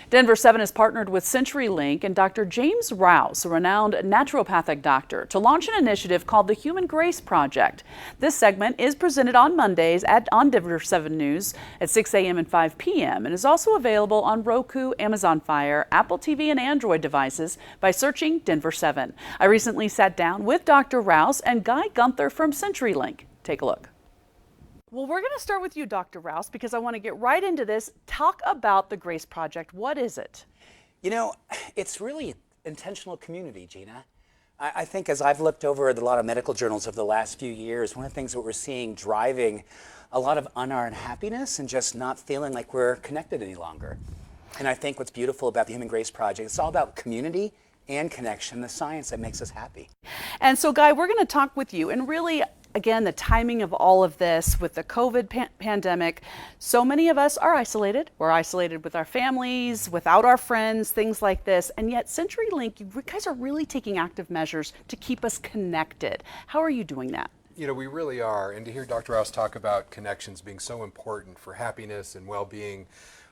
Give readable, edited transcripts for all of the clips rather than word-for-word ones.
Denver 7 has partnered with CenturyLink and Dr. James Rouse, a renowned naturopathic doctor, to launch an initiative called the Human Grace Project. This segment is presented on Mondays on Denver 7 News at 6 a.m. and 5 p.m. and is also available on Roku, Amazon Fire, Apple TV, and Android devices by searching Denver 7. I recently sat down with Dr. Rouse and Guy Gunther from CenturyLink. Take a look. Well, we're going to start with you, Dr. Rouse, because I want to get right into this. Talk about the Grace Project. What is it? You know, it's really intentional community, Gina. I think as I've looked over at a lot of medical journals over the last few years, one of the things that we're seeing driving a lot of unhappiness and just not feeling like we're connected any longer. And I think what's beautiful about the Human Grace Project, it's all about community and connection, the science that makes us happy. And so, Guy, we're going to talk with you and really, again, the timing of all of this with the COVID pandemic. So many of us are isolated. We're isolated with our families, without our friends, things like this. And yet CenturyLink, you guys are really taking active measures to keep us connected. How are you doing that? You know, we really are. And to hear Dr. Rouse talk about connections being so important for happiness and well-being,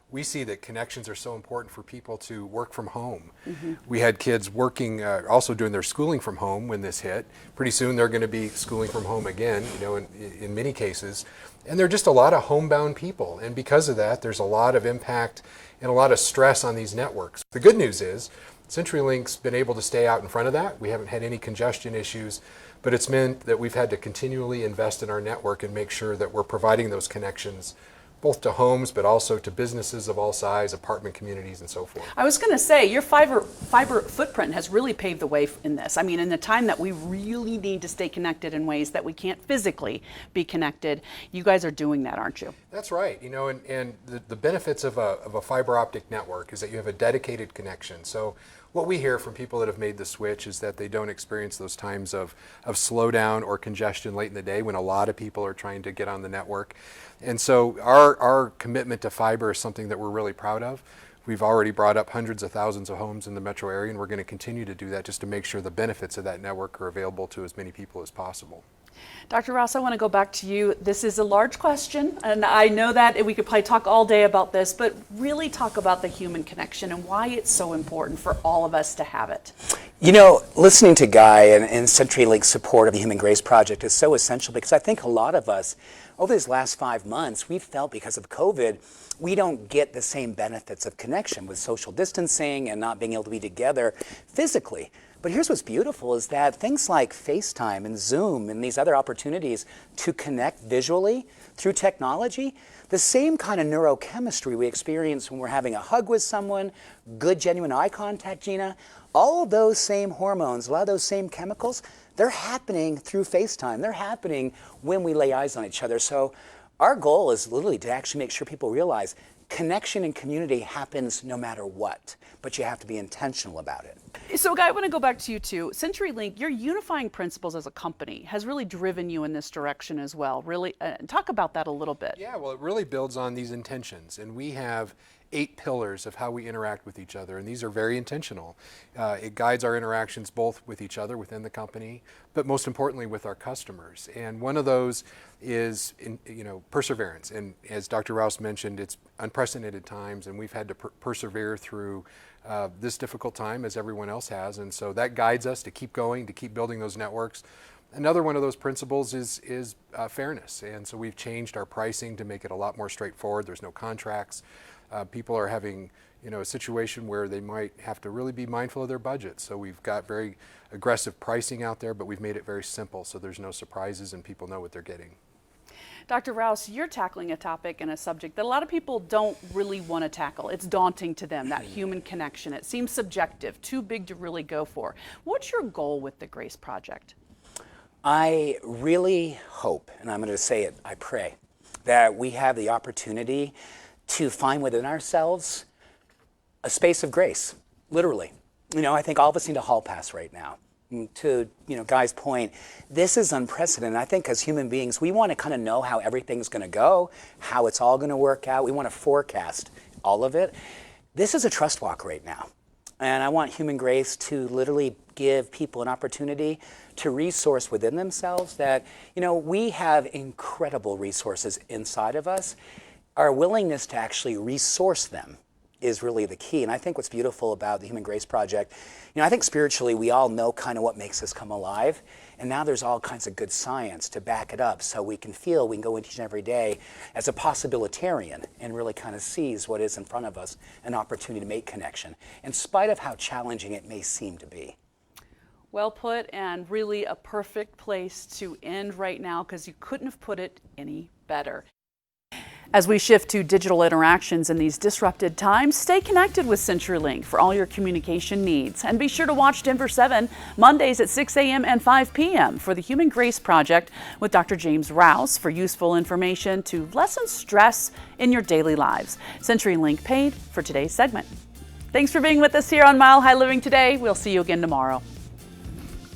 we see that connections are so important for people to work from home. Mm-hmm. We had kids working, also doing their schooling from home when this hit. Pretty soon they're going to be schooling from home again, you know, in many cases. And there are just a lot of homebound people. And because of that, there's a lot of impact and a lot of stress on these networks. The good news is CenturyLink's been able to stay out in front of that. We haven't had any congestion issues, but it's meant that we've had to continually invest in our network and make sure that we're providing those connections both to homes, but also to businesses of all size, apartment communities, and so forth. I was going to say, your fiber footprint has really paved the way in this. I mean, in the time that we really need to stay connected in ways that we can't physically be connected, you guys are doing that, aren't you? That's right. You know, and the benefits of a fiber optic network is that you have a dedicated connection. So what we hear from people that have made the switch is that they don't experience those times of slowdown or congestion late in the day when a lot of people are trying to get on the network. And so our commitment to fiber is something that we're really proud of. We've already brought up hundreds of thousands of homes in the metro area, and we're going to continue to do that just to make sure the benefits of that network are available to as many people as possible. Dr. Rouse, I want to go back to you. This is a large question, and I know that we could probably talk all day about this, but really talk about the human connection and why it's so important for all of us to have it. You know, listening to Guy and CenturyLink's support of the Human Grace Project is so essential because I think a lot of us, over these last 5 months, we've felt because of COVID, we don't get the same benefits of connection with social distancing and not being able to be together physically. But here's what's beautiful is that things like FaceTime and Zoom and these other opportunities to connect visually through technology, the same kind of neurochemistry we experience when we're having a hug with someone, good genuine eye contact, Gina, all of those same hormones, a lot of those same chemicals, they're happening through FaceTime. They're happening when we lay eyes on each other. So our goal is literally to actually make sure people realize connection and community happens no matter what, but you have to be intentional about it. So, Guy, I want to go back to you too. CenturyLink, your unifying principles as a company has really driven you in this direction as well. Really, talk about that a little bit. Yeah, well, it really builds on these intentions, and we have 8 pillars of how we interact with each other, and these are very intentional. It guides our interactions both with each other within the company, but most importantly with our customers. And one of those is, perseverance. And as Dr. Rouse mentioned, it's unprecedented times, and we've had to persevere through this difficult time as everyone else has. And so that guides us to keep going, to keep building those networks. Another one of those principles is fairness. And so we've changed our pricing to make it a lot more straightforward. There's no contracts. People are having, a situation where they might have to really be mindful of their budget. So we've got very aggressive pricing out there, but we've made it very simple so there's no surprises and people know what they're getting. Dr. Rouse, you're tackling a topic and a subject that a lot of people don't really want to tackle. It's daunting to them, that human connection. It seems subjective, too big to really go for. What's your goal with the Grace Project? I really hope, and I'm going to say it, I pray, that we have the opportunity to find within ourselves a space of grace, literally. I think all of us need a hall pass right now. To Guy's point, this is unprecedented. I think as human beings, we want to kind of know how everything's going to go, how it's all going to work out. We want to forecast all of it. This is a trust walk right now. And I want Human Grace to literally give people an opportunity to resource within themselves that, we have incredible resources inside of us. Our willingness to actually resource them is really the key. And I think what's beautiful about the Human Grace Project, I think spiritually we all know kind of what makes us come alive. And now there's all kinds of good science to back it up so we can go into each and every day as a possibilitarian and really kind of seize what is in front of us, an opportunity to make connection, in spite of how challenging it may seem to be. Well put, and really a perfect place to end right now because you couldn't have put it any better. As we shift to digital interactions in these disrupted times, stay connected with CenturyLink for all your communication needs. And be sure to watch Denver 7 Mondays at 6 a.m. and 5 p.m. for the Human Grace Project with Dr. James Rouse for useful information to lessen stress in your daily lives. CenturyLink paid for today's segment. Thanks for being with us here on Mile High Living today. We'll see you again tomorrow.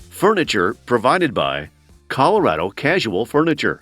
Furniture provided by Colorado Casual Furniture.